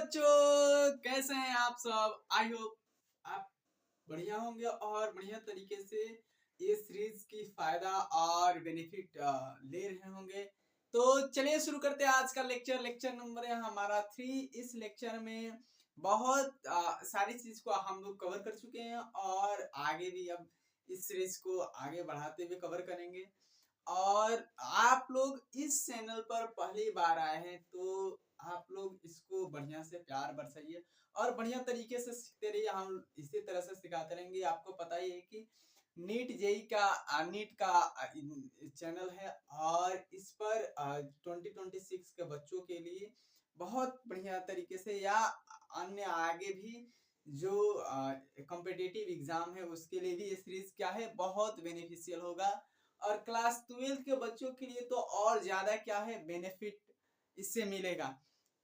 बच्चों, कैसे हैं आप सब। आई होप आप बढ़िया होंगे और बढ़िया तरीके से ये सीरीज की फायदा और बेनिफिट ले रहे होंगे। तो चलिए शुरू करते हैं आज का लेक्चर। लेक्चर नंबर है हमारा 3। इस लेक्चर में बहुत सारी चीज को हम लोग कवर कर चुके हैं और आगे भी अब इस सीरीज को आगे बढ़ाते हुए कवर करेंगे। और आप लोग इस चैनल पर पहली बार आए हैं तो आप लोग इसको बढ़िया से प्यार बरसाइए और बढ़िया तरीके से सीखते रहिए। हम इसी तरह से सिखाते रहेंगे। आपको पता ही है कि नीट जेई का नीट का चैनल है और इस पर 2026 के बच्चों के लिए बहुत बढ़िया तरीके से या अन्य आगे भी जो कॉम्पिटिटिव एग्जाम है उसके लिए भी ये सीरीज क्या है बहुत बेनिफिशियल होगा। और क्लास 12 के बच्चों के लिए तो और ज्यादा क्या है बेनिफिट इससे मिलेगा।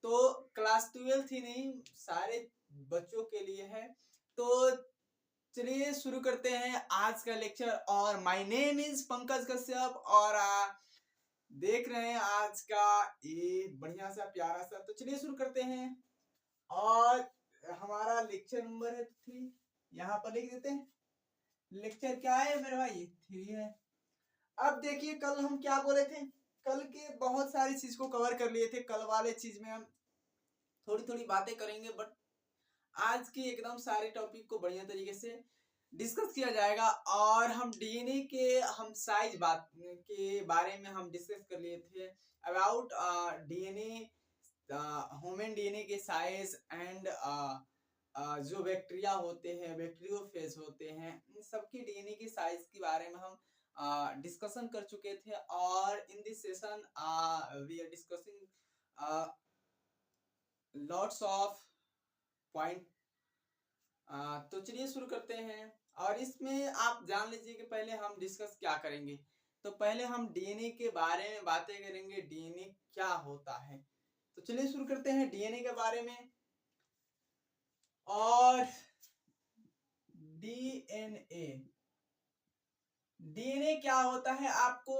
तो क्लास 12 ही नहीं सारे बच्चों के लिए है। तो चलिए शुरू करते हैं आज का लेक्चर। और my name is Pankaj Kashyap और देख रहे हैं आज का ये बढ़िया सा प्यारा सा। तो चलिए शुरू करते हैं और हमारा लेक्चर नंबर है 3। यहाँ पर लिख देते हैं। लेक्चर क्या है मेरे भाई? 3 है। अब देखिए कल हम क्या बोले थे। कल के बहुत सारी चीज को कवर कर लिए थे। कल वाले चीज में हम थोड़ी थोड़ी बातें करेंगे बट आज की एकदम सारे टॉपिक को बढ़िया तरीके से डिस्कस किया जाएगा। और हम डीएनए के हम साइज बात के बारे में हम डिस्कस कर लिए थे अबाउट डीएनए ह्यूमन डीएनए के साइज एंड जो बैक्टीरिया होते हैं बैक्टीरियोफेज होते हैं इन सबके डीएनए की साइज के बारे में हम डिस्कशन कर चुके थे। और in this session we are discussing lots of point. तो चलिए शुरू करते हैं। और इसमें आप जान लीजिए कि पहले हम डिस्कस क्या करेंगे। तो पहले हम डीएनए के बारे में बातें करेंगे। डीएनए क्या होता है। तो चलिए शुरू करते हैं डीएनए के बारे में। और डीएनए डीएनए क्या होता है आपको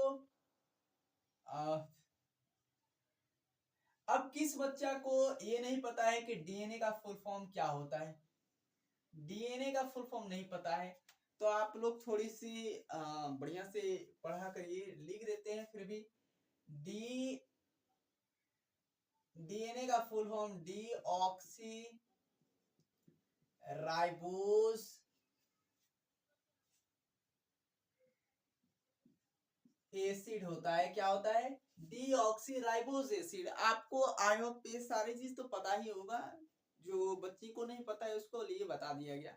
अब किस बच्चा को ये नहीं पता है कि डीएनए का फुल फॉर्म क्या होता है? डीएनए का फुल फॉर्म नहीं पता है तो आप लोग थोड़ी सी बढ़िया से पढ़ा करिए। लिख देते हैं फिर भी। डीएनए का full form deoxy ribose acid होता है। क्या होता है? Deoxy ribose acid. आपको आई होप ये सारी चीज तो पता ही होगा। जो बच्ची को नहीं पता है उसको लिए बता दिया गया।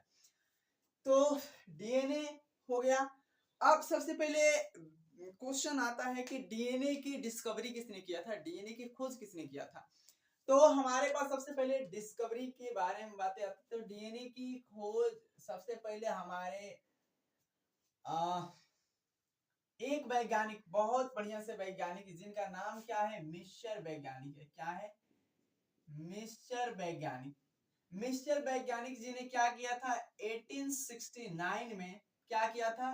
तो डीएनए हो गया। अब सबसे पहले क्वेश्चन आता है कि डीएनए की डिस्कवरी किसने किया था? डीएनए की खोज किसने किया था? तो हमारे पास सबसे पहले डिस्कवरी के बारे में बातें आती। तो डीएनए की खोज सबसे पहले हमारे एक वैज्ञानिक बहुत बढ़िया से वैज्ञानिक जिनका नाम क्या है? मिस्टर वैज्ञानिक है। क्या है? मिस्टर वैज्ञानिक। मिस्टर वैज्ञानिक जी ने क्या किया था? 1869 में क्या किया था?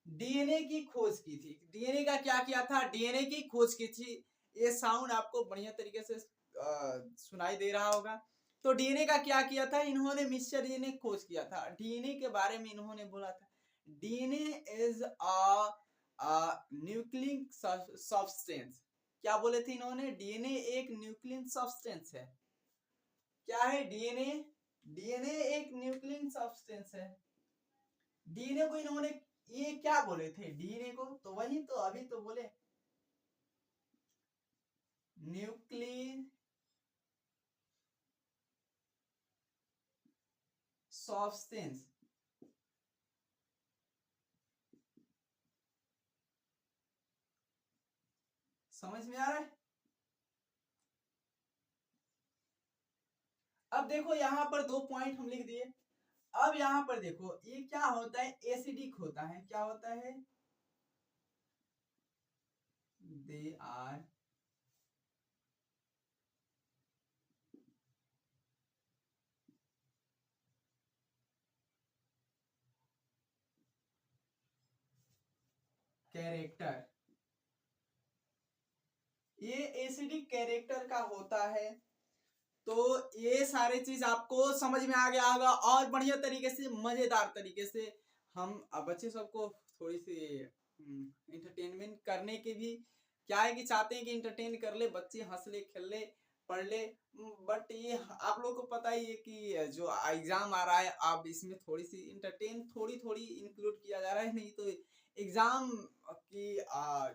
डीएनए की खोज की थी। डीएनए का क्या किया था? डीएनए की खोज की थी। ये साउंड आपको बढ़िया तरीके से सुनाई दे रहा होगा। तो डीएनए का क्या किया था इन्होंने? मिस्टर जी ने खोज किया था। डीएनए के बारे में इन्होंने बोला था DNA is a nucleic substance. क्या बोले थे इन्होंने? डीएनए एक न्यूक्लिक सब्सटेंस है। क्या है डीएनए? डीएनए एक न्यूक्लिक सब्सटेंस है। डीएनए को इन्होंने ये क्या बोले थे? डीएनए को तो वही तो अभी तो बोले न्यूक्लिक सब्सटेंस। समझ में आ रहा है? अब देखो यहाँ पर 2 पॉइंट हम लिख दिए। अब यहाँ पर देखो ये क्या होता है? एसिडिक होता है। क्या होता है? They are character. ये एसिडिक कैरेक्टर का होता है। तो ये सारे चीज आपको समझ में आ गया होगा और बढ़िया तरीके से मजेदार तरीके से हम बच्चे सबको थोड़ी सी इंटरटेनमेंट करने के भी क्या है कि चाहते हैं कि इंटरटेन कर ले बच्चे, हंस ले, खेल ले, पढ़ ले। बट ये आप लोगों को पता ही है कि जो एग्जाम आ रहा है अब इसमें थोड़ी सी इंटरटेन थोड़ी थोड़ी इंक्लूड किया जा रहा है, नहीं तो एग्जाम की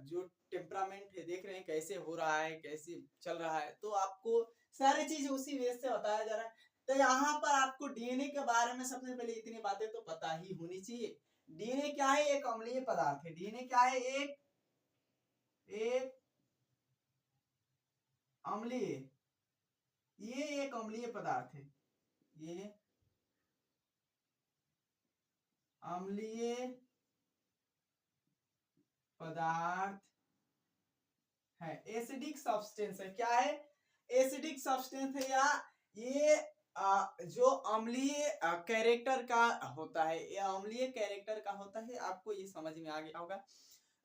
जो टेम्परामेंट है देख रहे हैं कैसे हो रहा है, कैसे चल रहा है, तो आपको सारी चीज उसी वेज से बताया जा रहा है। तो यहाँ पर आपको डीएनए के बारे में सबसे पहले इतनी बातें तो पता ही होनी चाहिए। डीएनए क्या है? एक अम्लीय पदार्थ है। डीएनए क्या है? एक अम्लीय, ये एक अम्लीय पदार्थ है। ये अम्लीय पदार्थ है, एसिडिक सब्सटेंस है। क्या है? एसिडिक सब्सटेंस है, या ये जो अम्लीय कैरेक्टर का होता है, ये अम्लीय कैरेक्टर का होता है। आपको ये समझ में आ गया होगा।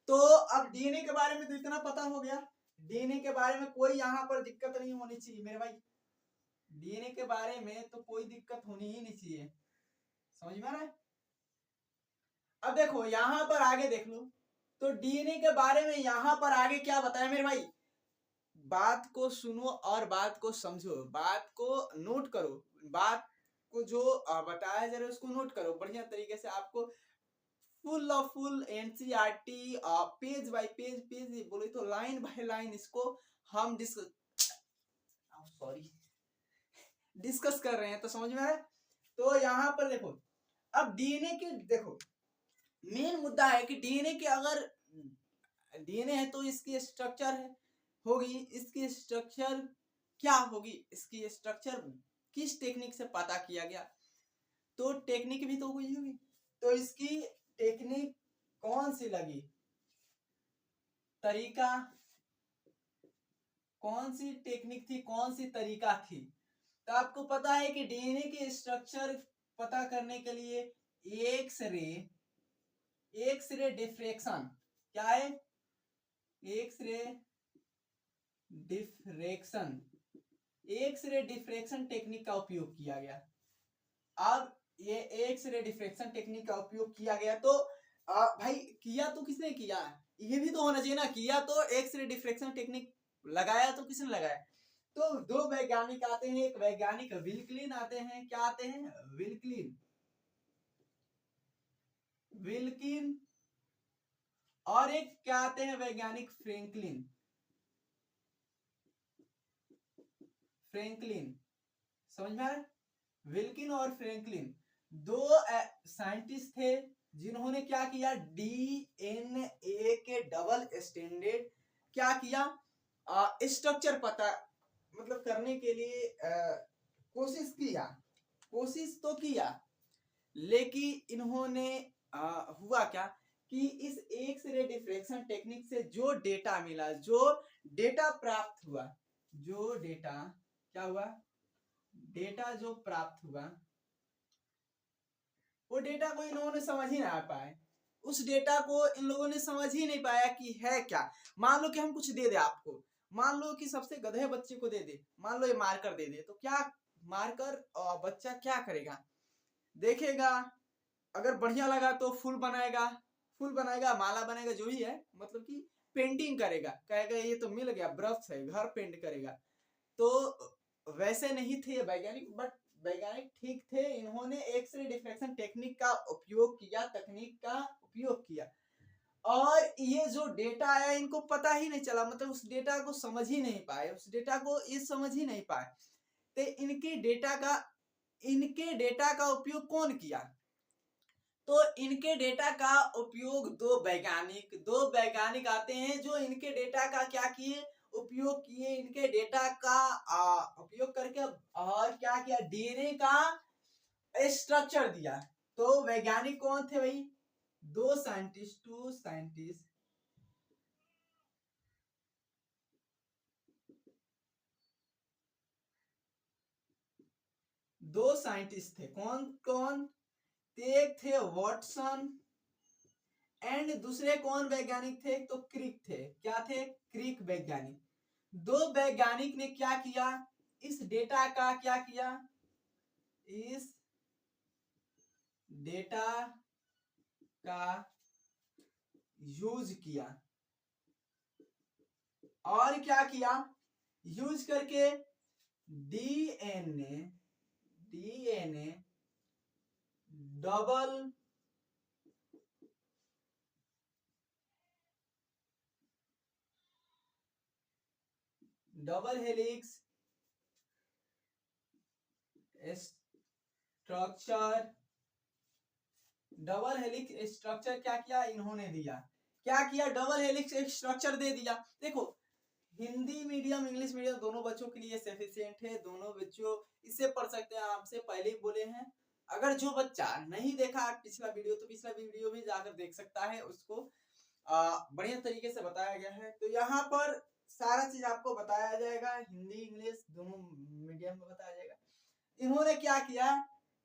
तो अब डीएनए के बारे में तो इतना पता हो गया। डीएनए के बारे में कोई यहाँ पर दिक्कत नहीं होनी चाहिए मेरे भाई। डीएनए के बारे में तो कोई दिक्कत होनी ही नहीं चाहिए, समझ में आ रहा है। अब देखो यहाँ पर आगे देख लो, तो डीएनए के बारे में यहाँ पर आगे क्या बताया मेरे भाई। बात को सुनो और बात को समझो, बात को नोट करो, बात को जो बताया जा रहा है उसको नोट करो बढ़िया तरीके से। आपको full NCERT page bye page, page बोले तो लाइन बाय लाइन इसको हम डिस्कस कर रहे हैं, तो समझ में आया। तो यहाँ पर देखो, अब डीएनए के देखो मेन मुद्दा है कि डीएनए के अगर डीएनए है तो इसकी स्ट्रक्चर है होगी, इसकी स्ट्रक्चर क्या होगी, इसकी स्ट्रक्चर किस टेक्निक से पता किया गया, तो टेक्निक भी तो हुई होगी। तो इसकी टेक्निक कौन सी लगी, तरीका कौन सी टेक्निक थी, कौन सी तरीका थी। तो आपको पता है कि डीएनए के स्ट्रक्चर पता करने के लिए एक्स रे डिफ्रेक्शन, क्या है? एक्स-रे डिफ्रेक्शन टेक्निक का उपयोग किया गया। अब ये एक्स-रे डिफ्रेक्शन टेक्निक का उपयोग किया गया, तो भाई किया तो किसने किया, ये भी तो होना चाहिए ना। किया तो एक्स-रे डिफ्रेक्शन टेक्निक, लगाया तो किसने लगाया। तो दो वैज्ञानिक आते हैं, एक वैज्ञानिक विल्किन आते हैं, क्या आते हैं? विल्किन और एक क्या आते हैं? वैज्ञानिक फ्रैंकलिन। समझ में आ रहा है। विल्किन और फ्रैंकलिन दो साइंटिस्ट थे जिन्होंने क्या किया, डीएनए के डबल स्टैंडर्ड क्या किया, स्ट्रक्चर पता मतलब करने के लिए कोशिश तो किया, लेकिन इन्होंने हुआ क्या कि इस एक्स-रे डिफ्रेक्शन टेक्निक से जो डेटा मिला, जो डेटा प्राप्त हुआ, जो डेटा क्या हुआ, डेटा जो प्राप्त हुआ, वो डेटा को इन लोगों ने समझ ही ना पाए। उस डेटा को इन लोगों ने समझ ही नहीं पाया कि है क्या। मान लो कि हम कुछ दे दे आपको, मान लो कि सबसे गधे बच्चे को दे दे, मान लो ये मार्कर दे दे, तो क्या मार्कर बच्चा क्या करेगा, देखेगा, अगर बढ़िया लगा तो फूल बनाएगा, माला बनाएगा, जो भी है, मतलब कि पेंटिंग करेगा, कहेगा ये तो मिल गया, ब्रश है, घर पेंट करेगा। तो वैसे नहीं थे वैज्ञानिक, बट वैज्ञानिक ठीक थे, इन्होंने एक्स-रे डिफ्रेक्शन टेक्निक का उपयोग किया, और ये जो डेटा आया इनको पता ही नहीं चला, मतलब उस डेटा को समझ ही नहीं पाए, समझ ही नहीं पाए। तो इनके डेटा का उपयोग कौन किया, तो इनके डेटा का उपयोग दो वैज्ञानिक आते हैं जो इनके डेटा का क्या किए, उपयोग किए, इनके डेटा का उपयोग करके और क्या किया, डीएनए का स्ट्रक्चर दिया। तो वैज्ञानिक कौन थे भाई, दो साइंटिस्ट थे। कौन एक थे वाटसन, एंड दूसरे कौन वैज्ञानिक थे, तो क्रिक थे। क्या थे? क्रिक वैज्ञानिक। दो वैज्ञानिक ने क्या किया, इस डेटा का क्या किया, इस डेटा का यूज किया और क्या किया, यूज करके DNA double helix structure, double helix structure क्या किया इन्होंने दिया, क्या किया, डबल हेलिक्स स्ट्रक्चर दे दिया। देखो हिंदी मीडियम इंग्लिश मीडियम दोनों बच्चों के लिए सफिशिएंट है, दोनों बच्चों इसे पढ़ सकते हैं। आपसे पहले ही बोले हैं, अगर जो बच्चा नहीं देखा पिछला वीडियो तो पिछला वीडियो भी जाकर देख सकता है, उसको बढ़िया तरीके से बताया गया है। तो यहाँ पर सारा चीज आपको बताया जाएगा, हिंदी इंग्लिश दोनों मीडियम में बताया जाएगा। इन्होंने क्या किया,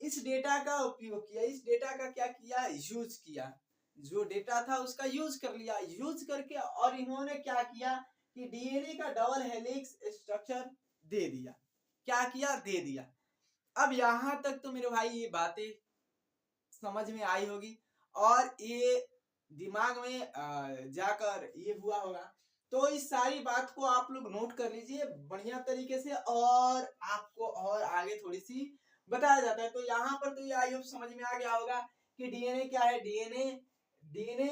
इस डेटा का उपयोग किया, इस डेटा का क्या किया, यूज किया, जो डेटा था उसका यूज कर लिया, यूज करके और इन्होंने क्या किया कि डीएनए का डबल हेलिक्स स्ट्रक्चर दे दिया, क्या किया, दे दिया। अब यहां तक तो मेरे भाई ये बातें समझ में आई होगी और ये दिमाग में जाकर ये हुआ होगा। तो इस सारी बात को आप लोग नोट कर लीजिए बढ़िया तरीके से और आपको और आगे थोड़ी सी बताया जाता है। तो यहाँ पर तो ये आई होप समझ में आ गया होगा कि डीएनए क्या है। डीएनए डीएनए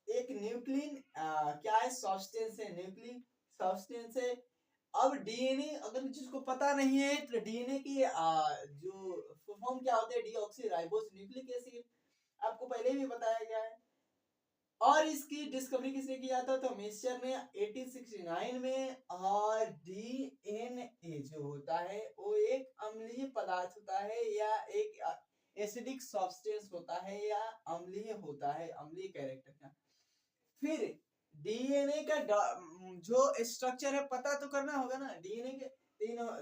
एक न्यूक्लिन क्या है, सब्सटेंस है, न्यूक्लिन सब्सटेंस है। अब डीएनए अगर जिसको पता नहीं है तो डीएनए की जो फॉर्म क्या होते हैं, डीऑक्सीराइबोस न्यूक्लिक एसिड, आपको पहले भी बताया गया है। और इसकी डिस्कवरी किसने किया था, तो मिस्चर ने 1869 में। और डीएनए जो होता है वो एक अम्लीय पदार्थ होता है या एक एसिडिक सब्सटेंस होता है या अम्लीय होता है, अम्लीय कैरेक्टर का। फिर डीएनए का जो स्ट्रक्चर है पता तो करना होगा ना। डीएनए के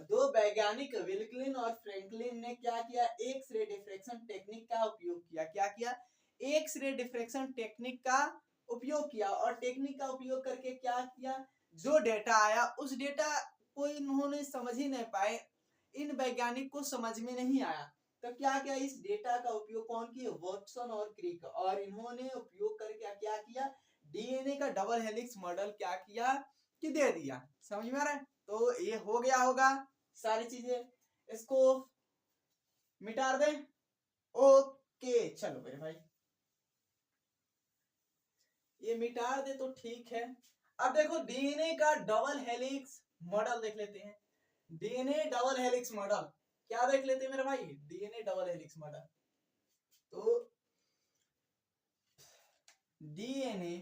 दो वैज्ञानिक विल्कलिन और फ्रैंकलिन ने क्या किया, एक्स रे डिफ्रैक्शन टेक्निक का उपयोग किया, क्या किया, एक्स रे डिफ्रैक्शन टेक्निक का उपयोग किया। और टेक्निक का उपयोग करके क्या किया, जो डेटा आया उस डेटा को इन्होंने समझ ही नहीं पाए, इन वैज्ञानिक को समझ में नहीं आया। तो क्या किया, इस डेटा का उपयोग कौन किया, वाटसन और क्रिक, और इन्होंने उपयोग करके क्या किया, डीएनए का डबल हेलिक्स मॉडल क्या किया कि दे दिया। समझ में आ रहा है। तो ये हो गया होगा सारी चीजें, इसको मिटा दे। ओके चलो मेरे भाई, ये मिटा दे तो ठीक है। अब देखो डीएनए का डबल हेलिक्स मॉडल देख लेते हैं। डीएनए डबल हेलिक्स मॉडल क्या देख लेते हैं मेरे भाई, डीएनए डबल हेलिक्स मॉडल। तो डीएनए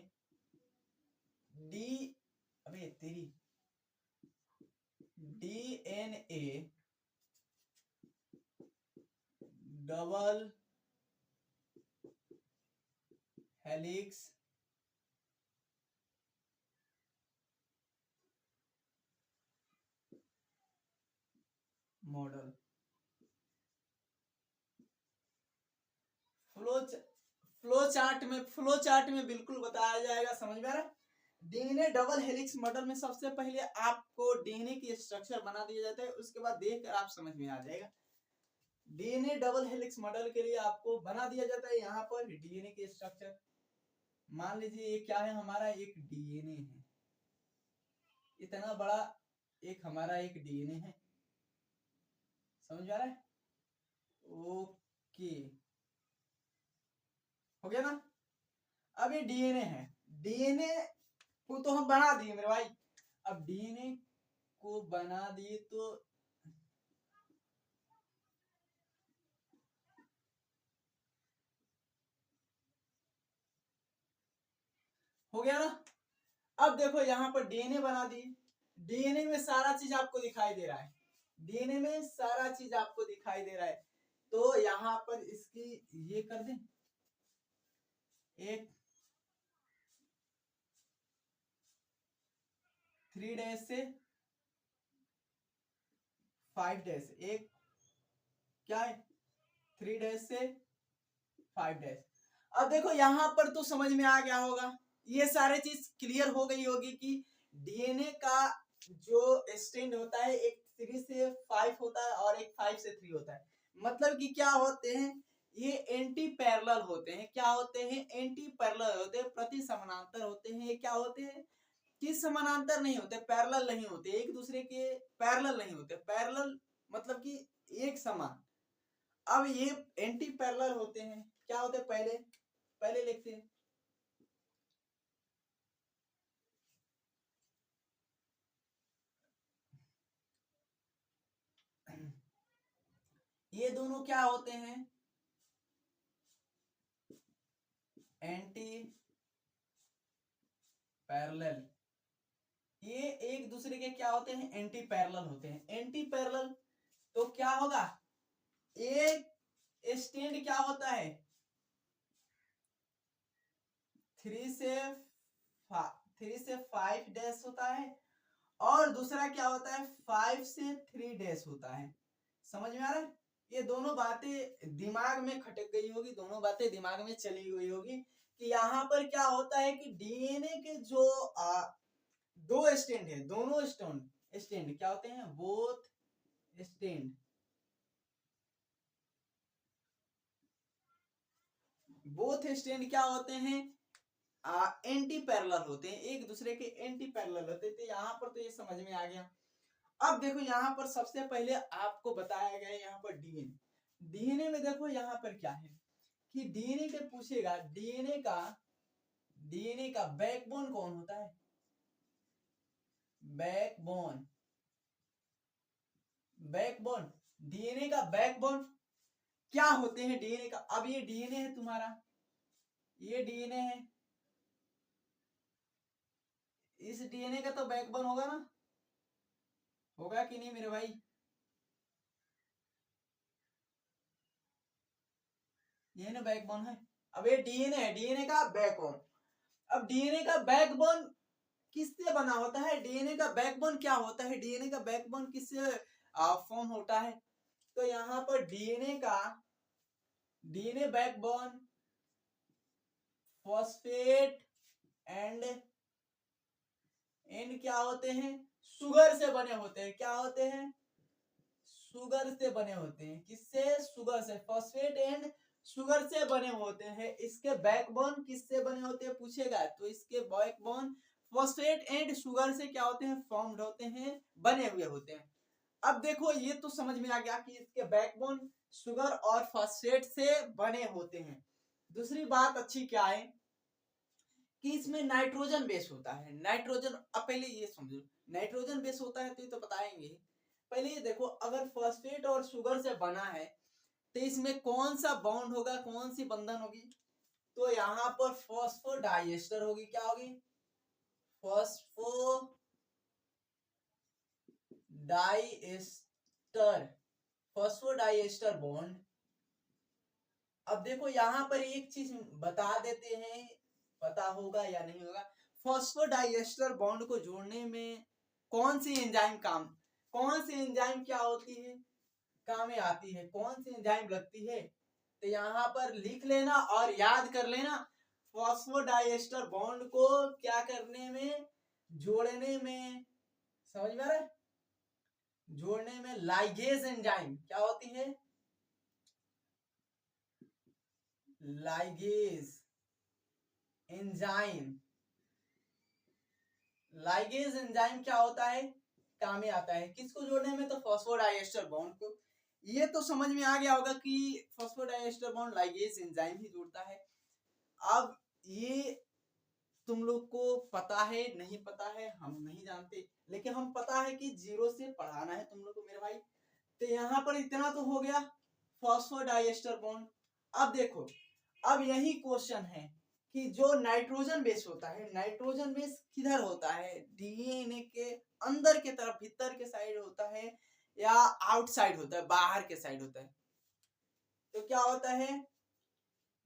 डी अबे तेरी DNA double helix model flow chart में बिल्कुल बताया जाएगा। समझ में आ रहा है। डीएनए डबल हेलिक्स मॉडल में सबसे पहले आपको डीएनए की स्ट्रक्चर बना दिया जाता है, उसके बाद देखकर आप समझ में आ जाएगा। डीएनए डबल हेलिक्स मॉडल के लिए आपको बना दिया जाता है यहाँ पर डीएनए की स्ट्रक्चर। मान लीजिए ये क्या है, हमारा एक डीएनए है, इतना बड़ा एक हमारा एक डीएनए है। समझ में आ रहा है। ओके हो गया ना। अब ये डीएनए है, डीएनए को तो हम बना दिए मेरे भाई। अब डीएनए को बना दिए तो हो गया ना। अब देखो यहाँ पर डीएनए बना दिए, डीएनए में सारा चीज आपको दिखाई दे रहा है, डीएनए में सारा चीज आपको दिखाई दे रहा है। तो यहाँ पर इसकी ये कर दें, एक 3 डैश से 5 डैश, एक क्या है 3 डैश से 5 डैश। अब देखो यहाँ पर तो समझ में आ गया होगा, ये सारे चीज क्लियर हो गई होगी कि डीएनए का जो स्टैंड होता है एक 3 से 5 होता है और एक 5 से 3 होता है। मतलब कि क्या होते हैं, ये एंटी पैरेलल होते हैं। क्या होते हैं? एंटी पैरेलल होते हैं, प्रति समानांतर होते हैं। ये क्या होते हैं कि समानांतर नहीं होते, पैरेलल नहीं होते, एक दूसरे के पैरेलल नहीं होते। पैरेलल मतलब कि एक समान। अब ये एंटी पैरेलल होते हैं। क्या होते हैं? पहले पहले लिखते हैं। ये दोनों क्या होते हैं? Anti parallel. ये एक दूसरे के क्या होते हैं? एंटी पैरेलल होते हैं। एंटी पैरेलल तो क्या होगा? एक स्टैंड क्या होता है? 3 से 5 डैश होता है और दूसरा क्या होता है? 5 से 3 डैश होता है। समझ में आ रहा है? ये दोनों बातें दिमाग में खटक गई होगी, दोनों बातें दिमाग में चली गई होगी कि यहाँ पर क्या होता है कि डीएनए के जो दो स्टैंड है, दोनों स्टैंड स्टैंड क्या होते हैं? बोथ स्टैंड, बोथ स्टैंड क्या होते हैं? एंटी पैरेलल होते हैं, एक दूसरे के एंटी पैरेलल होते हैं। तो यहाँ पर तो ये समझ में आ गया। अब देखो यहाँ पर सबसे पहले आपको बताया गया है यहाँ पर डीएनए। डीएनए में देखो यहाँ पर क्या है कि डीएनए के पूछेगा, डीएनए का बैकबोन कौन होता है? बैकबोन, बैकबोन, डीएनए का बैकबोन क्या होते हैं? डीएनए का, अब ये डीएनए है तुम्हारा, ये डीएनए है, इस डीएनए का तो बैकबोन होगा ना, होगा कि नहीं मेरे भाई? ये ना बैकबोन है। अब ये डीएनए है, डीएनए का बैकबोन। अब डीएनए का बैकबोन किससे बना होता है? डीएनए का बैकबोन क्या होता है? डीएनए का बैकबोन किससे फॉर्म होता है? तो यहाँ पर DNA backbone phosphate and and क्या होते हैं? शुगर से बने होते हैं। क्या होते हैं? शुगर से बने होते हैं। किससे? शुगर से। फॉस्फेट एंड शुगर से बने होते हैं। इसके बैकबोन किससे बने होते हैं पूछेगा, तो इसके बैकबोन फॉस्फेट एंड शुगर से क्या होते हैं? फॉर्म्ड होते हैं, बने हुए होते हैं। अब देखो ये तो समझ में आ गया कि इसके बैकबोन शुगर और फॉस्फेट से बने होते हैं। दूसरी बात अच्छी क्या है कि इसमें नाइट्रोजन बेस होता है। नाइट्रोजन, अब पहले ये समझो, नाइट्रोजन बेस होता है तो ये तो बताएंगे। पहले ये देखो, अगर फॉस्फेट और शुगर से बना है तो इसमें कौन सा बॉन्ड होगा, कौन सी बंधन होगी? तो यहाँ पर फॉस्फोडाइएस्टर होगी। क्या होगी? Phosphodiester, phosphodiester bond. अब देखो यहाँ पर एक चीज बता देते हैं, पता होगा या नहीं होगा। फॉस्फोडाइएस्टर बॉन्ड को जोड़ने में कौन सी एंजाइम कौन सी एंजाइम क्या होती है, काम में आती है? कौन सी एंजाइम लगती है? तो यहाँ पर लिख लेना और याद कर लेना। फॉस्फोडाइएस्टर बॉन्ड को क्या करने में, जोड़ने में, समझ में आ रहा है? जोड़ने में लाइगेज एंजाइम क्या होती है? Ligase enzyme. लाइगेज एंजाइम क्या होता है? काम में आता है। किसको जोड़ने में? तो फॉस्फोडाइएस्टर बॉन्ड को। ये तो समझ में आ गया होगा कि फॉस्फोडाइएस्टर बॉन्ड लाइगेज एंजाइम ही जोड़ता है। अब ये तुम लोग को पता है नहीं पता है हम नहीं जानते, लेकिन हम पता है कि जीरो से पढ़ाना है तुम लोग को मेरे भाई। तो यहाँ पर इतना तो हो गया फॉस्फोडाइएस्टर बॉन्ड। अब देखो, अब यही क्वेश्चन है कि जो नाइट्रोजन बेस होता है, नाइट्रोजन बेस किधर होता है? डीएनए के अंदर के तरफ, भीतर के साइड होता है या आउटसाइड होता है, बाहर के साइड होता है? तो क्या होता है?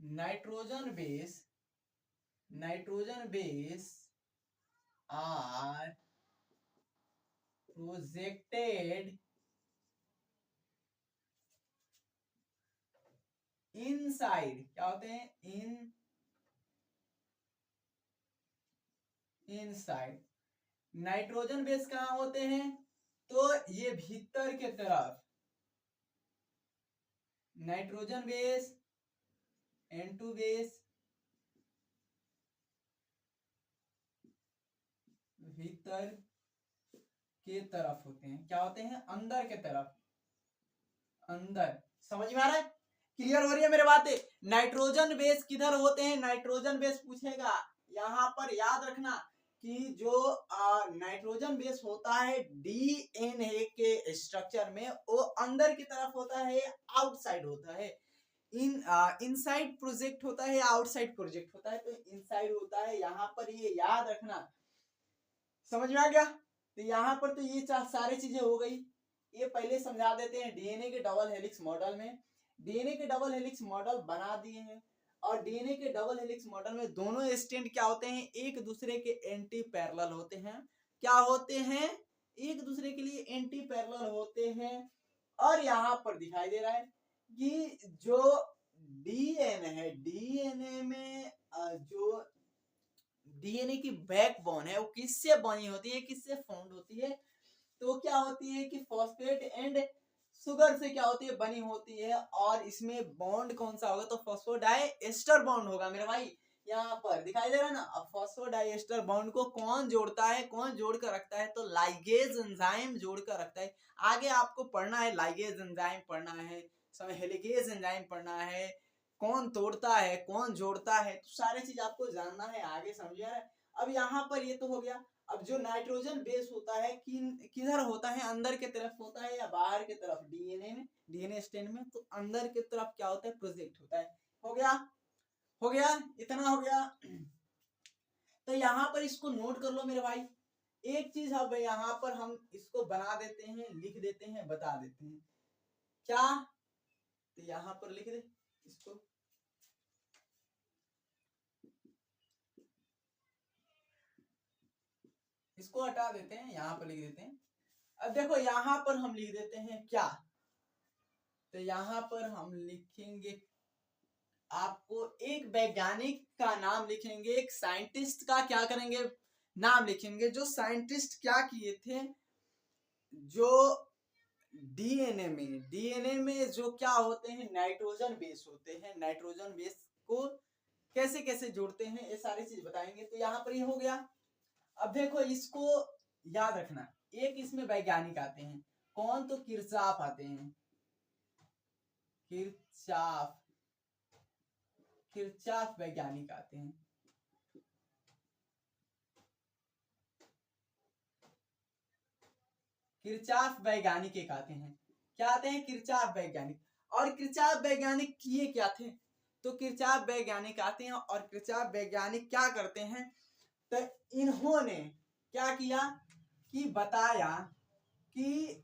Nitrogen base, nitrogen base are projected inside. क्या होते हैं? इनसाइड नाइट्रोजन बेस कहाँ होते हैं, तो ये भीतर के तरफ नाइट्रोजन बेस, N2 बेस भीतर के तरफ होते हैं। क्या होते हैं, अंदर के तरफ, अंदर। समझ में आ रहा है, क्लियर हो रही है मेरे बातें। नाइट्रोजन बेस किधर होते हैं, नाइट्रोजन बेस पूछेगा यहाँ पर, याद रखना कि जो नाइट्रोजन बेस होता है डीएनए के स्ट्रक्चर में, वो अंदर की तरफ होता है, आउटसाइड होता है। इनसाइड प्रोजेक्ट होता है, आउटसाइड प्रोजेक्ट होता है। तो इनसाइड होता है यहाँ पर, ये याद रखना। समझ में आ गया, तो यहाँ पर तो ये सारी चीजें हो गई। ये पहले समझा देते हैं, डीएनए के डबल हेलिक्स मॉडल में, डीएनए के डबल हेलिक्स मॉडल बना दिए हैं। और डीएनए के डबल हेलिक्स मॉडल में दोनों स्ट्रैंड क्या होते हैं, एक दूसरे के एंटी पैरेलल होते हैं। क्या होते हैं, एक दूसरे के लिए एंटी पैरेलल होते हैं। और यहाँ पर दिखाई दे रहा है कि जो डीएनए है, डीएनए में जो डीएनए की बैकबोन है वो किससे बनी होती है, किससे फाउंड होती है, तो क्या होती है कि फॉस्फेट एंड शुगर से क्या होती है, बनी होती है। और इसमें बॉन्ड कौन सा होगा, तो फॉस्फोडाइएस्टर बॉन्ड होगा मेरे भाई। यहाँ पर दिखाई दे रहा है ना। अब फॉस्फोडाइएस्टर बॉन्ड को कौन जोड़ता है, कौन जोड़ कर रखता है, तो लाइगेज एंजाइम जोड़ कर रखता है। आगे आपको पढ़ना है, लाइगेज एंजाइम पढ़ना है, हेलिगेज एंजाइम पढ़ना है, कौन तोड़ता है कौन जोड़ता है, तो सारे चीज आपको जानना है आगे, समझ आ रहा है। अब यहाँ पर ये तो हो गया। अब जो नाइट्रोजन बेस होता है किधर होता है, अंदर के तरफ होता है या बाहर के तरफ, डीएनए में, डीएनए स्ट्रैंड में, तो अंदर के तरफ क्या होता है, प्रोजेक्ट होता है। हो गया, हो गया, इतना हो गया। तो यहाँ पर इसको नोट कर लो मेरे भाई। एक चीज अब यहाँ पर हम इसको बना देते हैं, लिख देते हैं, बता देते हैं क्या, तो यहाँ पर लिख दे इसको, इसको हटा देते हैं, यहाँ पर लिख देते हैं। अब देखो यहाँ पर हम लिख देते हैं क्या, तो यहाँ पर हम लिखेंगे, आपको एक वैज्ञानिक का नाम लिखेंगे, एक साइंटिस्ट का क्या करेंगे, नाम लिखेंगे, जो साइंटिस्ट क्या किए थे, जो डीएनए में जो क्या होते हैं, नाइट्रोजन बेस होते हैं, नाइट्रोजन बेस को कैसे कैसे जोड़ते हैं, ये सारी चीज बताएंगे। तो यहाँ पर ये हो गया। अब देखो इसको याद रखना, एक इसमें वैज्ञानिक आते हैं, कौन, तो किरचॉफ आते हैं, किरचॉफ, किरचॉफ वैज्ञानिक आते हैं। किरचॉफ वैज्ञानिक एक आते हैं, क्या आते हैं, किरचॉफ वैज्ञानिक। और किरचॉफ वैज्ञानिक किए क्या थे, तो किरचॉफ वैज्ञानिक आते हैं और किरचॉफ वैज्ञानिक क्या करते हैं, तो इन्होंने क्या किया कि बताया कि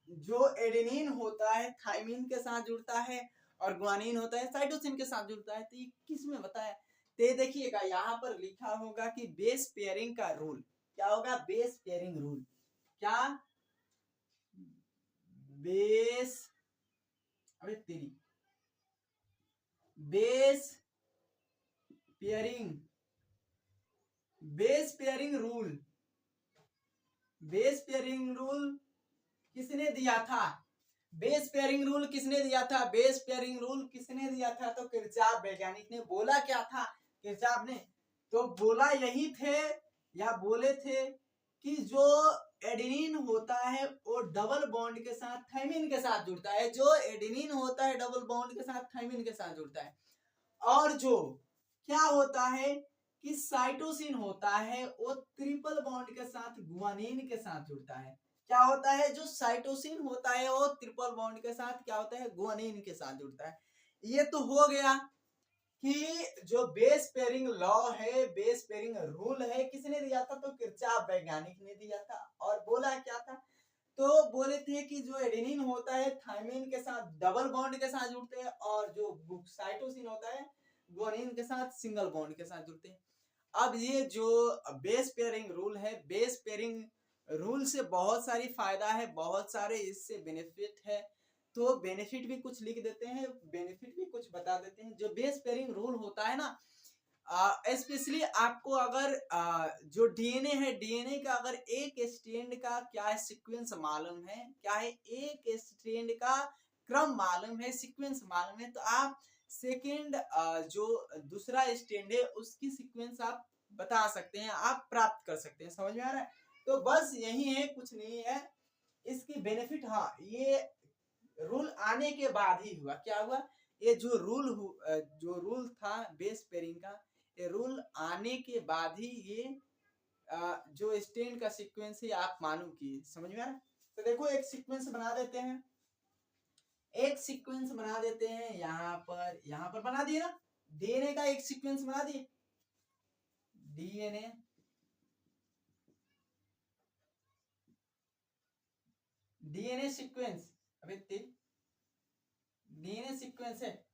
जो एडेनिन होता है थाइमिन के साथ जुड़ता है, और ग्वानिन होता है साइटोसिन के साथ जुड़ता है। तो ये किस में बताया, तो देखिएगा यहाँ पर लिखा होगा कि बेस पेयरिंग का रूल क्या होगा, बेस पेयरिंग रूल, क्या, बेस, अबे तेरी, base pairing, base pairing rule, base pairing rule किसने दिया था, बेस पेयरिंग रूल किसने दिया था, बेस पेयरिंग रूल किसने दिया था, तो किरचॉफ वैज्ञानिक ने। बोला क्या था किरचॉफ ने, तो बोला यही थे या बोले थे कि जो एडेनिन होता है वो डबल बॉन्ड के साथ थाइमिन के साथ जुड़ता है, जो एडेनिन होता है डबल बॉन्ड के साथ थाइमिन के साथ जुड़ता है। और जो क्या होता है कि साइटोसिन होता है वो ट्रिपल बॉन्ड के साथ गुआनिन के साथ जुड़ता है। क्या होता है, जो साइटोसिन होता है वो ट्रिपल बॉन्ड के साथ क्या होता है, गुआनिन के साथ जुड़ता है। ये तो हो गया कि जो बेस पेयरिंग लॉ है, बेस पेयरिंग रूल है, किसने दिया था, तो किरचॉफ वैज्ञानिक ने दिया था। और बोला क्या था, तो बोले थे कि जो एडेनिन होता है थाइमिन के साथ डबल बॉन्ड के साथ जुड़ते हैं, और जो साइटोसिन होता है गुआनिन के साथ सिंगल बॉन्ड के साथ जुड़ते हैं। अब ये जो बेस पेयरिंग रूल है, बेस पेयरिंग रूल से बहुत सारी फायदा है, बहुत सारे इससे बेनिफिट है। तो बेनिफिट भी कुछ लिख देते हैं, बेनिफिट भी कुछ बता देते हैं। जो बेस पेयरिंग रूल होता है ना, स्पेशली आपको अगर जो डीएनए है, डीएनए का अगर एक स्ट्रैंड का क्या है सीक्वेंस मालूम है, क्या है एक स्ट्रैंड का क्रम मालूम है, सीक्वेंस मालूम है, तो आप सेकेंड जो दूसरा स्ट्रैंड है उसकी सीक्वेंस आप बता सकते हैं, आप प्राप्त कर सकते हैं। समझ में आ रहा है? तो बस यही है, कुछ नहीं है इसकी बेनिफिट। हाँ, ये रूल आने के बाद ही हुआ। क्या हुआ? ये जो रूल था बेस पेयरिंग का, ये रूल आने के बाद ही ये जो स्ट्रेन का सीक्वेंस है आप मालूम किए। समझ में आ रहा है? तो देखो एक सीक्वेंस बना देते हैं, यहाँ पर बना दिए ना, डीएनए का एक सीक्वेंस बना दिए, डीएनए डीएनए सीक्वेंस। अबे डीएनए सीक्वेंस है,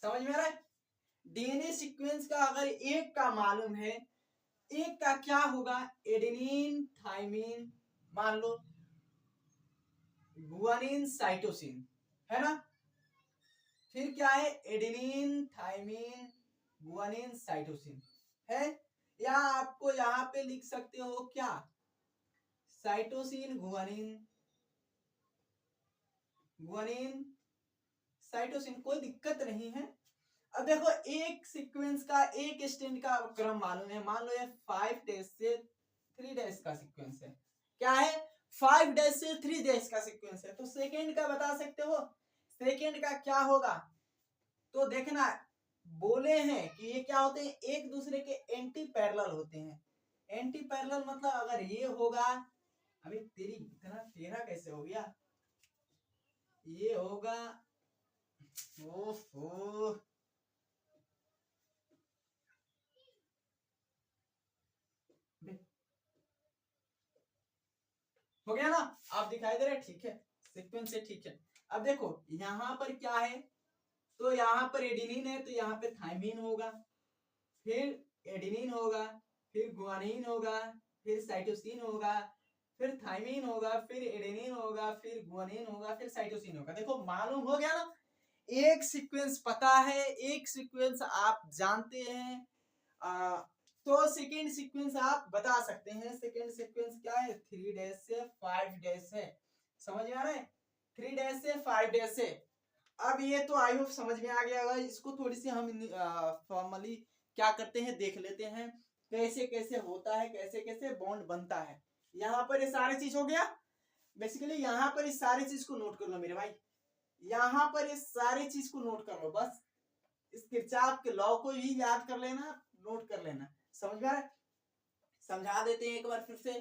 समझ में आ रहा है? डीएनए सीक्वेंस का अगर एक का मालूम है, एक का क्या होगा, एडेनिन थाइमिन, मान लो गुआनिन साइटोसिन, है ना? फिर क्या है, एडेनिन थाइमिन गुआनिन साइटोसिन है, या आपको यहाँ पे लिख सकते हो क्या, साइटोसिन गुआनिन, गुआनिन साइटोसिन, कोई दिक्कत नहीं है। अब देखो एक सीक्वेंस का एक स्ट्रैंड का क्रम मालूम है, मान लो ये 5 डेज से 3 डेज का सीक्वेंस है, क्या है 5 डेज से 3 डेज का सीक्वेंस है, तो सेकेंड का बता सकते हो, सेकेंड का क्या होगा? तो देखना बोले हैं कि ये क्या होते हैं, एक दूसरे के एंटी पैरेलल होते हैं। एंटी पैरेलल मतलब अगर ये होगा, अभी तेरी इतना टेढ़ा कैसे हो गया, ये होगा, ओफो, हो गया ना? आप दिखाई दे रहे, ठीक है, सीक्वेंस से ठीक है। अब देखो यहाँ पर क्या है, तो यहाँ पर एडिनिन है, तो यहाँ पे थाइमिन होगा, फिर एडिनिन होगा, फिर गुआनिन होगा, फिर साइटोसिन होगा, फिर थाइमिन होगा, फिर एडेनिन होगा, फिर गुआनिन होगा, फिर साइटोसिन होगा। देखो मालूम हो गया ना, एक सीक्वेंस पता है, एक सीक्वेंस आप जानते हैं, तो सेकेंड सीक्वेंस आप बता सकते हैं। सेकेंड सीक्वेंस क्या है, 3 डेज से 5 डेज है। समझ में आ रहा है? 3 डेज से 5 डेज से। अब ये तो आई होप समझ में आ गया होगा, इसको थोड़ी सी हम फॉर्मली क्या करते हैं देख लेते हैं, कैसे कैसे होता है, कैसे कैसे बॉन्ड बनता है। यहाँ पर ये सारी चीज हो गया, बेसिकली यहाँ पर इस सारी चीज को नोट कर लो मेरे भाई, यहाँ पर इस सारी चीज को नोट कर लो, बस इस किरचॉफ के लॉ को भी याद कर लेना, नोट कर लेना। समझ में आ रहा है? समझा देते हैं एक बार फिर से,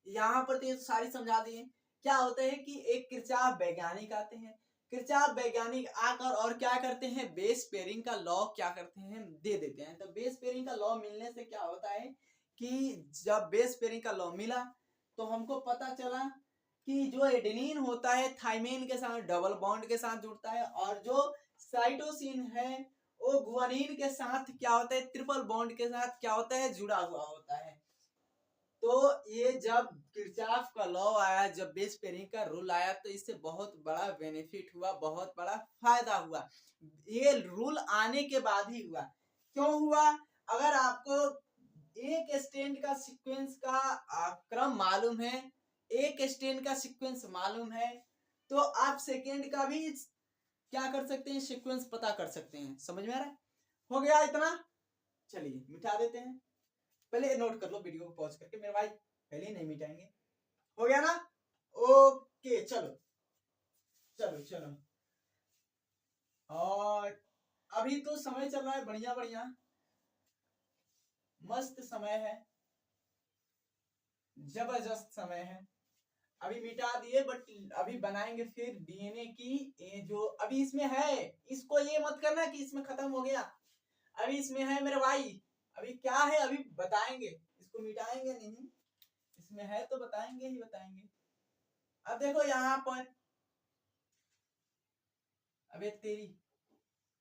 यहाँ पर तो सारी समझा दिए। क्या होता है कि एक किरचॉफ वैज्ञानिक आते हैं, किरचॉफ वैज्ञानिक आकर और क्या करते हैं, बेस पेयरिंग का लॉ क्या करते हैं, दे देते हैं। तो बेस पेयरिंग का लॉ मिलने से क्या होता है कि जब बेस पेयरिंग का लॉ मिला तो हमको पता चला कि जो एडेनिन होता है थाइमिन के साथ डबल बॉन्ड के साथ जुड़ता है, और जो साइटोसिन है वो गुआनिन के साथ क्या होता है, ट्रिपल बॉन्ड के साथ क्या होता है, जुड़ा हुआ होता है। तो ये जब किरचॉफ का लॉ आया, जब बेस पेयरिंग का रूल आया, तो इससे बहुत बड़ा बेनिफिट हुआ, बहुत बड़ा फायदा हुआ। ये रूल आने के बाद ही हुआ। क्यों हुआ? अगर आपको एक स्ट्रैंड का सीक्वेंस का क्रम मालूम है, एक स्ट्रैंड का सीक्वेंस मालूम है, तो आप सेकेंड का भी क्या कर सकते हैं, सीक्वेंस पता कर सकते हैं। समझ में आ रहा है? हो गया इतना? चलिए मिटा देते हैं, पहले नोट कर लो वीडियो को पॉज करके मेरे भाई, पहले ही नहीं मिटाएंगे। हो गया ना? ओके, चलो चलो चलो। और अभी तो समय चल रहा है बढ़िया बढ़िया, मस्त समय है, जबरदस्त समय है। अभी मिटा दिए, बट अभी बनाएंगे फिर डीएनए की, ये जो अभी इसमें है, इसको ये मत करना कि इसमें खत्म हो गया, अभी इसमें है मेरे भाई, अभी क्या है अभी बताएंगे, इसको मिटाएंगे नहीं, इसमें है तो बताएंगे ही बताएंगे। अब देखो यहाँ पर, अबे तेरी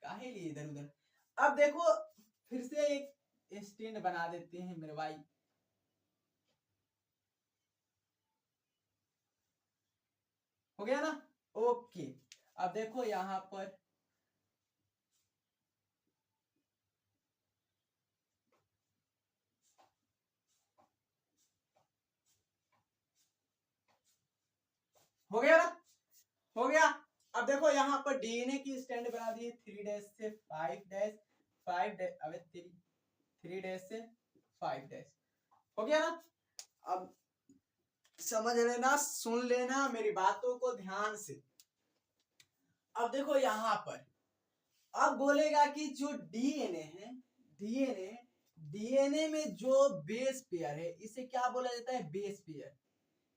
काहे लिए इधर उधर। अब देखो फिर से एक स्टैंड बना देते हैं मेरे भाई, हो गया ना? ओके। अब देखो यहाँ पर हो गया ना, हो गया। अब देखो यहाँ पर डीएनए की स्टैंड बना दी 3 डैश से 5 डैश, 5 डैश, अबे 3 डैश से 5 डैश, हो गया ना। अब समझ लेना, सुन लेना मेरी बातों को ध्यान से। अब देखो यहाँ पर अब बोलेगा कि जो डीएनए है, डीएनए डीएनए में जो बेस पेयर है इसे क्या बोला जाता है, बेस पेयर।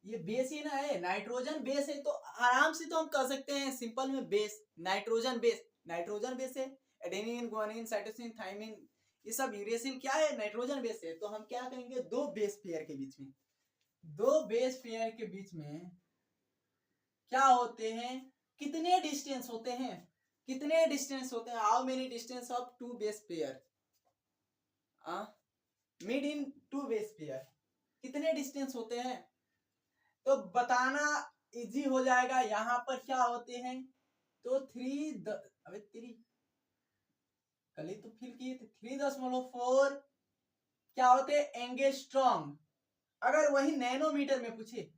ये बेस ही ना है, नाइट्रोजन बेस है, तो आराम से तो हम कह सकते हैं सिंपल में base, nitrogen base, nitrogen base है। एडेनिन, गुआनिन, साइटोसिन, थाइमिन, ये सब यूरेसिल क्या है, नाइट्रोजन बेस है। तो हम क्या कहेंगे, दो बेस पेयर के बीच में, दो बेस पेयर के बीच में क्या होते हैं, कितने डिस्टेंस होते हैं, कितने डिस्टेंस होते हैं, how many distance of two base pair, mid in two base pair, कितने डिस्टेंस होते हैं। तो बताना इजी हो जाएगा। यहाँ पर क्या होते हैं, तो अबे 3 कल ही तो फिल किए थे, 3.4 क्या होते हैं, एंगस्ट्रॉम। अगर वही नैनोमीटर में पूछे,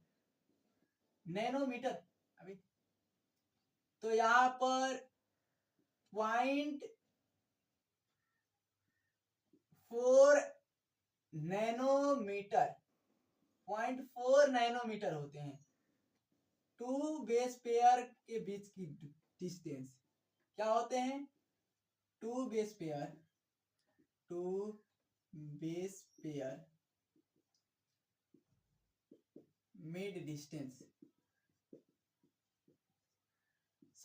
नैनोमीटर, अभी तो यहाँ पर 0.4 नैनोमीटर, 0.4 नैनोमीटर होते हैं टू बेस पेयर के बीच की डिस्टेंस। क्या होते हैं, two base pair, two base pair mid distance.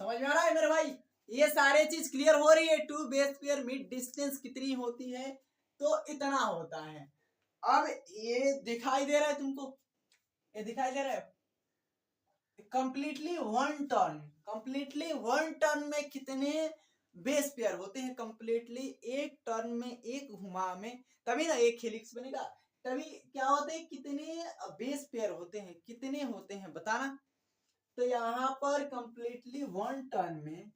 समझ में आ रहा है मेरे भाई, ये सारे चीज क्लियर हो रही है। Two base pair mid distance कितनी होती है, तो इतना होता है। अब ये दिखाई दे रहा है तुमको, ये दिखाई दे रहा है, कंप्लीटली 1 टर्न, कंप्लीटली 1 टर्न में कितने बेस पेयर होते हैं, कंप्लीटली 1 टर्न में, एक घुमा में, तभी ना एक हेलिक्स बनेगा, तभी क्या होते हैं, कितने बेस पेयर होते हैं, कितने होते हैं बताना। तो यहाँ पर कंप्लीटली 1 टर्न में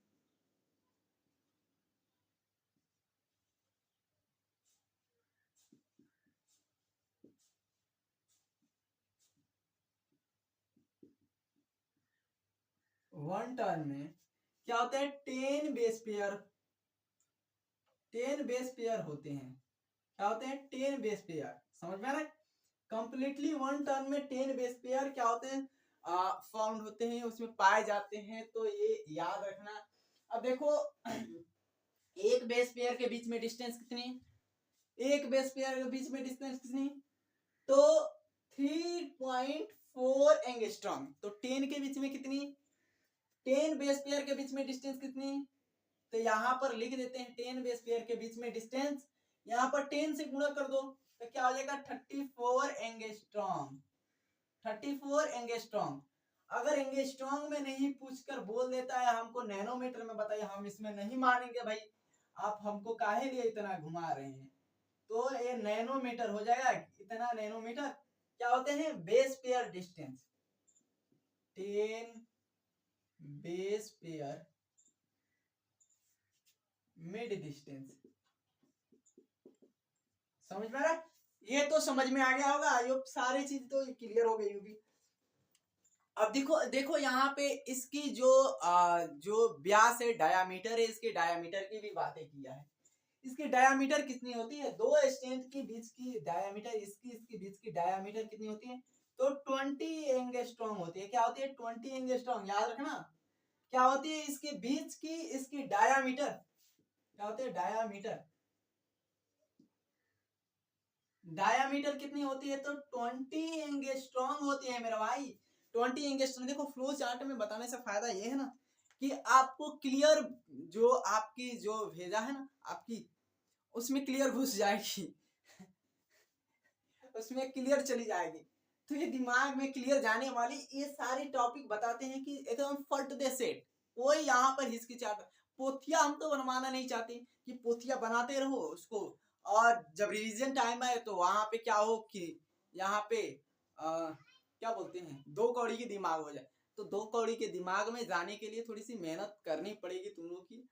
1 टर्न में क्या होता है, 10 बेस पेयर, 10 बेस पेयर होते हैं। क्या होते हैं, 10 बेस पेयर। समझ में आ रहा है, कंप्लीटली 1 टर्न में 10 बेस पेयर क्या होते हैं, फाउंड होते हैं, उसमें पाए जाते हैं। तो ये याद रखना। अब देखो एक बेस पेयर के बीच में डिस्टेंस कितनी, एक बेस पेयर के बीच में डिस्टेंस कितनी, तो 3.4 एंगस्ट्रॉम। तो 10 के बीच में कितनी, 10 बेस पेयर के बीच में डिस्टेंस कितनी, तो यहां पर लिख देते हैं 10 बेस पेयर के बीच में डिस्टेंस, यहां पर 10 से गुणा कर दो तो क्या हो जाएगा, 34 एंगस्ट्रॉम, 34 एंगस्ट्रॉम। अगर एंगस्ट्रॉम में नहीं पूछकर बोल देता है हमको नैनोमीटर में बताइए, हम इसमें नहीं मानेंगे भाई, आप हमको काहे लिए इतना घुमा रहे हैं। तो ये नैनोमीटर हो जाएगा, इतना नैनोमीटर क्या होते हैं, base pair distance, 10 base pair mid distance. समझ में आ रहा है, ये तो समझ में आ गया होगा, ये सारी चीज तो क्लियर हो गई होगी। अब देखो देखो यहाँ पे इसकी जो व्यास है, डायामीटर है, इसके डायामीटर की भी बातें किया है। इसकी डायामीटर कितनी होती है, दो स्टैंड के बीच की डायामीटर, इसकी बीच की डायामीटर कितनी होती है, तो 20 एंगस्ट्रॉम होती है। क्या होती है, 20 एंगस्ट्रॉम, याद रखना। क्या होती है इसके बीच की, इसकी डायामीटर क्या होती है, डायामीटर, डायामीटर कितनी होती है, तो 20 एंगस्ट्रॉम होती है मेरा भाई, 20 एंगस्ट्रॉम। देखो फ्लो चार्ट में बताने से फायदा ये है ना कि आपको क्लियर, जो आपकी जो भेजा है ना आपकी, उसमें क्लियर घुस जाएगी उसमें क्लियर चली जाएगी। तो ये दिमाग में क्लियर जाने वाली ये सारे टॉपिक बताते हैं कि एकदम फट दे सेट, कोई यहाँ पर हिचकिचाता, पोथिया हम तो बनवाना नहीं चाहते कि पोथिया बनाते रहो उसको, और जब रिवीजन टाइम आए तो वहां पे क्या हो कि यहाँ पे क्या बोलते हैं, दो कौड़ी की दिमाग हो जाए। तो दो कौड़ी के दिमाग में जाने के लिए थोड़ी सी मेहनत करनी पड़ेगी तुम लोग की,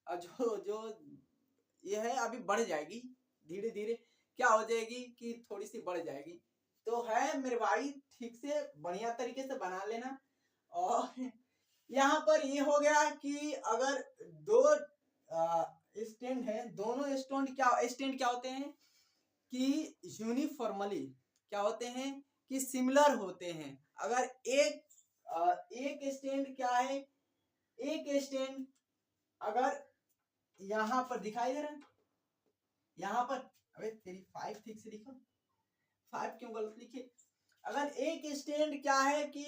और जो जो ये है अभी बढ़ जाएगी धीरे धीरे, क्या हो जाएगी कि थोड़ी सी बढ़ जाएगी। तो है मेरे भाई, ठीक से बढ़िया तरीके से बना लेना। और यहाँ पर ये हो गया कि अगर दो स्टैंड है, दोनों स्टैंड क्या होते हैं कि यूनिफॉर्मली क्या होते हैं कि सिमिलर होते हैं। अगर एक स्टैंड क्या है, एक स्टैंड अगर यहाँ पर दिखाई दे रहा है, यहाँ पर अबे तेरी 5 ठीक से लिखो, 5 क्यों गलत लिखे। अगर एक स्टैंड क्या है कि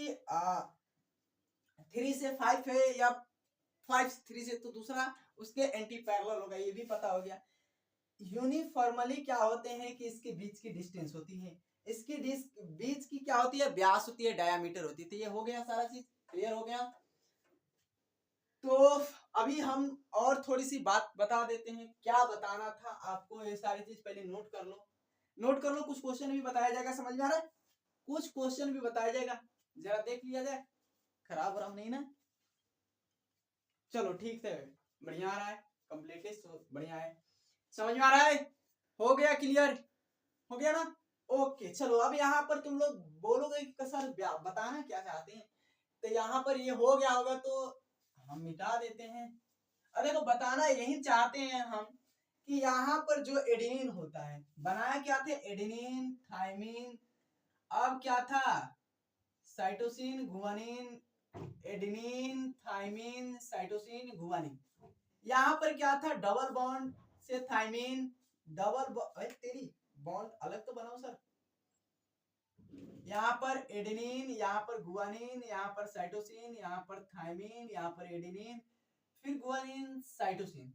3 से 5 है या 5 3 से, तो दूसरा उसके एंटी पैरेलल होगा, ये भी पता हो गया। यूनिफॉर्मली क्या होते हैं कि इसके बीच की डिस्टेंस होती है, इसकी बीच की क्या होती है, व्यास होती है, डायामीटर होती है। तो ये हो गया, सारा चीज क्लियर हो गया। तो अभी हम और थोड़ी सी बात बता देते हैं, क्या बताना था आपको, ये सारी चीज पहले नोट कर लो, नोट कर लो। कुछ क्वेश्चन भी बताया जाएगा, समझ में आ रहा है, कुछ क्वेश्चन भी बताया जाएगा, जरा देख लिया जाए, खराब वराब नहीं ना। चलो ठीक है, बढ़िया आ रहा है, कंप्लीट बढ़िया है, समझ में आ रहा है, हो गया क्लियर, हो गया ना। ओके चलो, अब यहाँ पर तुम लोग बोलोगे कि सर बताना क्या चाहते हैं, तो यहाँ पर ये हो गया होगा तो हम मिटा देते हैं। अरे देखो, बताना यही चाहते हैं हम कि यहाँ पर जो एडेनिन होता है, बनाया क्या थे, एडेनिन थाइमिन, अब क्या था, cytosine guanine, adenine thymine cytosine guanine. यहाँ पर क्या था, डबल बॉन्ड से थाइमिन, तेरी बॉन्ड अलग तो बनाओ सर। यहाँ पर एडेनिन, यहाँ पर गुआनिन, यहाँ पर साइटोसिन, यहाँ पर थाइमिन, यहाँ पर एडेनिन, फिर गुआनिन साइटोसिन,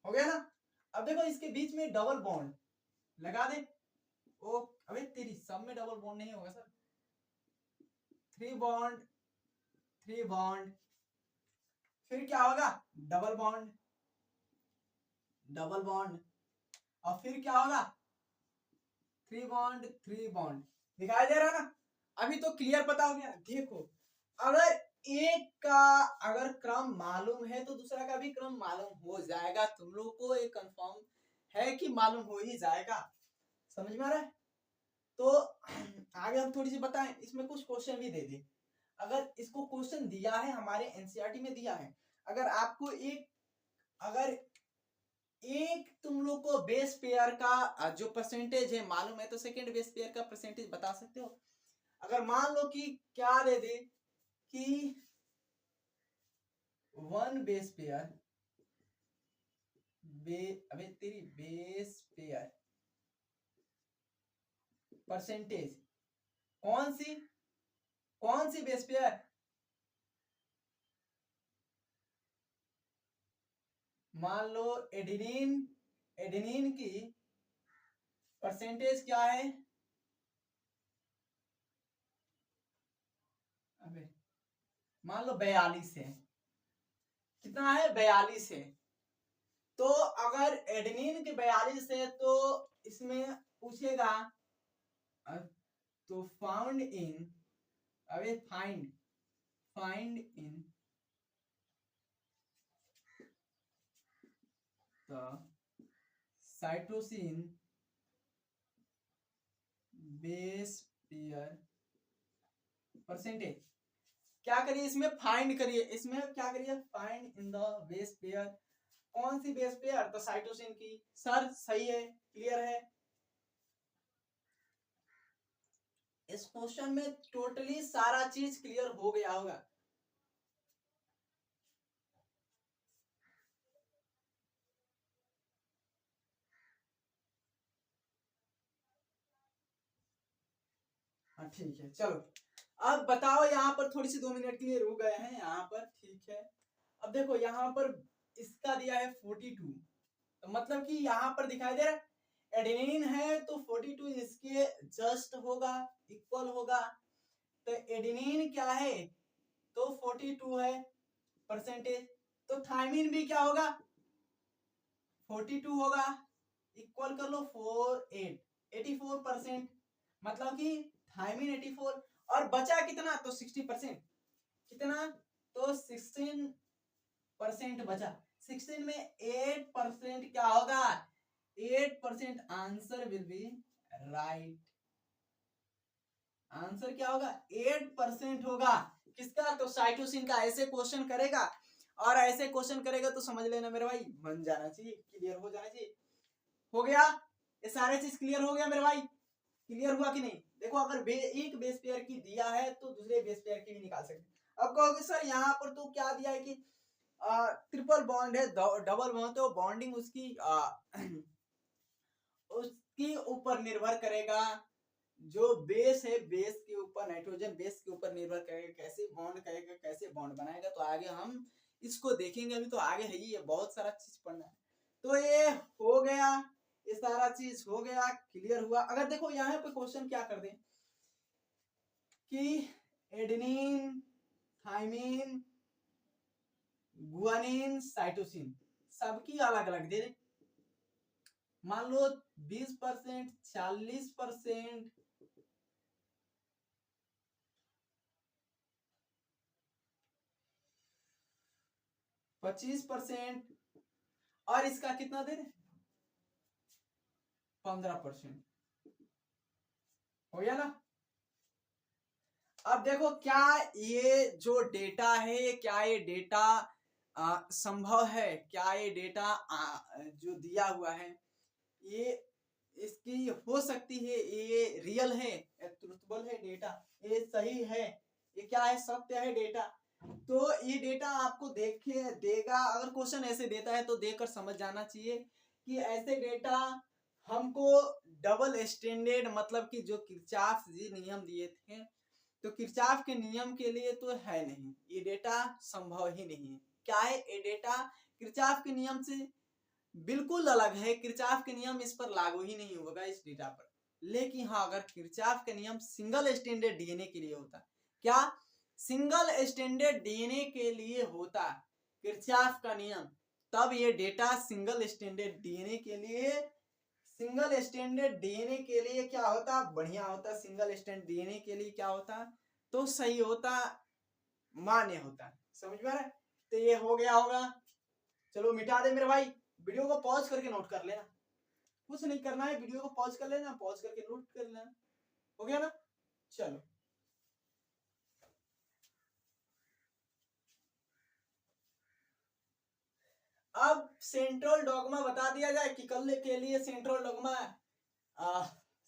हो गया ना। अब देखो इसके बीच में डबल बॉन्ड लगा दे। ओ अबे तेरी, सब में डबल बॉन्ड नहीं होगा सर, 3 बॉन्ड, 3 बॉन्ड, फिर क्या होगा, डबल बॉन्ड, डबल बॉन्ड, और फिर क्या होगा, 3 बॉन्ड, 3 बॉन्ड। दिखाई दे रहा ना, अभी तो क्लियर पता हो गया। देखो, अगर एक का अगर क्रम मालूम है तो दूसरा का भी क्रम मालूम हो जाएगा, तुम लोगों को एक कंफर्म है कि मालूम हो ही जाएगा, समझ में आ रहा है। तो आगे हम थोड़ी सी बताएं, इसमें कुछ क्वेश्चन भी दे दे। अगर इसको क्वेश्चन दिया है, हमारे एनसीईआरटी में दिया है, अगर आपको अगर एक तुम लोग को बेस पेयर का जो परसेंटेज है मालूम है, तो सेकंड बेस पेयर का परसेंटेज बता सकते हो। अगर मान लो कि क्या दे दे कि 1 बेस पेयर, अबे तेरी बेस पेयर परसेंटेज, कौन सी बेस पेयर, मान लो एडेनिन की परसेंटेज क्या है, अबे मान लो 42 है, कितना है, 42 है। तो अगर एडेनिन के 42 है तो इसमें पूछेगा, तो फाउंड इन, अबे find in the cytosine base pair percentage. क्या करिए, इसमें फाइंड करिए, इसमें क्या करिए, find in the base pair, कौन सी बेस पेयर, तो साइटोसिन की। सर सही है, क्लियर है। इस क्वेश्चन में टोटली सारा चीज क्लियर हो गया होगा। हाँ ठीक है, चलो अब बताओ, यहाँ पर थोड़ी सी 2 मिनट के लिए रुक गए हैं यहाँ पर, ठीक है। अब देखो यहाँ पर इसका दिया है 42, तो मतलब कि यहाँ पर दिखाई दे रहा है एडेनिन है, तो 42 इसके जस्ट होगा, इक्वल होगा। तो एडेनिन क्या है, तो 42 है परसेंटेज, तो थाइमिन भी क्या होगा, 42 होगा, इक्वल कर लो 84%, मतलब कि थाइमिन 84, और बचा कितना, तो 60%, कितना, तो 16% बचा। 16 में 8% क्या होगा, 8% answer will be right, answer क्या होगा, 8% होगा। किसका? तो साइटोसिन का। ऐसे क्वेश्चन करेगा और ऐसे क्वेश्चन करेगा तो समझ लेना मेरे भाई बन जाना चाहिए, क्लियर हो जाना चाहिए। हो गया? ये सारे चीज क्लियर हो गया मेरे भाई? क्लियर हुआ कि नहीं? देखो अगर एक बेस पेयर की दिया है तो दूसरे बेस पेयर की भी निकाल सकते हैं। अब कहोगे सर यहाँ पर तो क्या दिया है कि ट्रिपल बॉन्ड है, डबल बॉन्ड, तो बॉन्डिंग उसकी उसके ऊपर निर्भर करेगा। जो बेस है बेस के ऊपर, नाइट्रोजन बेस के ऊपर निर्भर करेगा कैसे बॉन्ड करेगा, कैसे बॉन्ड बनाएगा। तो आगे हम इसको देखेंगे, अभी तो आगे है ही, बहुत सारा चीज पढ़ना है। तो ये हो गया, ये सारा चीज हो गया, क्लियर हुआ। अगर देखो यहाँ पे क्वेश्चन क्या कर दें कि एडेनिन, थाइमिन, गुआनिन, साइटोसिन सबकी अलग अलग दे दे। मान लो 20%, 40%, 25% और इसका कितना दे रहे? 15%। हो गया ना? अब देखो क्या ये जो डेटा है, क्या ये डेटा संभव है? क्या ये डेटा जो दिया हुआ है ये इसकी हो सकती है? ये रियल है, ट्रुथबल है डेटा, ये सही है, ये क्या है? सत्य है डेटा। तो ये डेटा आपको देखे देगा। अगर क्वेश्चन ऐसे देता है तो देखकर समझ जाना चाहिए कि ऐसे डेटा हमको डबल स्टैंडर्ड, मतलब कि जो किरचॉफ जी नियम दिए थे, तो किरचॉफ के नियम के लिए तो है नहीं, ये डेटा संभव ही नहीं है। क्या है? ये डेटा किरचॉफ के नियम से बिल्कुल अलग है। किरचॉफ के नियम इस पर लागू ही नहीं होगा इस डेटा पर। लेकिन हाँ, अगर किरचॉफ के नियम सिंगल स्टैंडर्ड डीएनए के लिए होता, क्या सिंगल स्टैंडर्ड डीएनए के लिए होता किरचॉफ का नियम, तब ये डेटा सिंगल स्टैंडर्ड डीएनए के लिए, सिंगल स्टैंडर्ड डीएनए के लिए क्या होता? बढ़िया होता। सिंगल स्टैंडर्ड डीएनए के लिए क्या होता? तो सही होता, मान्य होता। समझ में आ रहा है? तो ये हो गया होगा। चलो मिटा दे मेरे भाई, वीडियो को पॉज करके नोट कर लेना। कुछ नहीं करना है, वीडियो को पॉज कर लेना, पॉज करके नोट कर लेना। हो गया ना? चलो अब सेंट्रल डॉगमा बता दिया जाए कि कल के लिए सेंट्रल डॉगमा,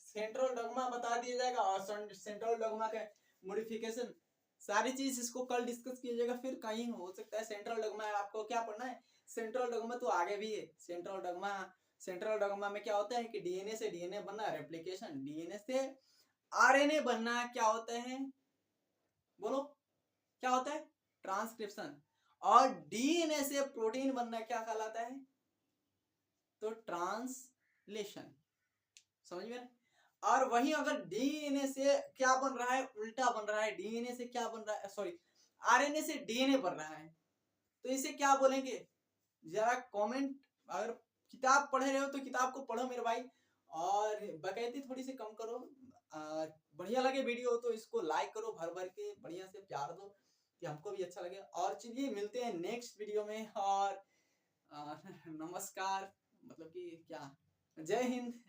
सेंट्रल डॉगमा बता दिया जाएगा और सेंट्रल डॉगमा के मॉडिफिकेशन सारी चीज इसको कल डिस्कस किया जाएगा। फिर कहीं हो सकता है सेंट्रल डॉगमा आपको क्या पढ़ना है? सेंट्रल डॉगमा तो आगे भी है। सेंट्रल डॉगमा में क्या होता है कि डीएनए से डीएनए बनना, रेप्लिकेशन, डीएनए से आरएनए बनना, क्या होता है बोलो, क्या होता है? ट्रांसक्रिप्शन। और डीएनए से प्रोटीन बनना क्या कहलाता है? तो ट्रांसलेशन। समझ में? और वहीं अगर डीएनए से क्या बन रहा है? उल्टा बन रहा है। डीएनए से क्या बन रहा है? सॉरी, आरएनए से डीएनए बन रहा है, तो इसे क्या बोलेंगे? जरा कमेंट, अगर किताब पढ़े रहे हो तो किताब को पढ़ो मेरे भाई, और बकैती थोड़ी सी कम करो। बढ़िया लगे वीडियो तो इसको लाइक करो, भर भर के बढ़िया से प्यार दो कि हमको भी अच्छा लगे। और चलिए मिलते हैं नेक्स्ट वीडियो में, और नमस्कार, मतलब कि क्या, जय हिंद।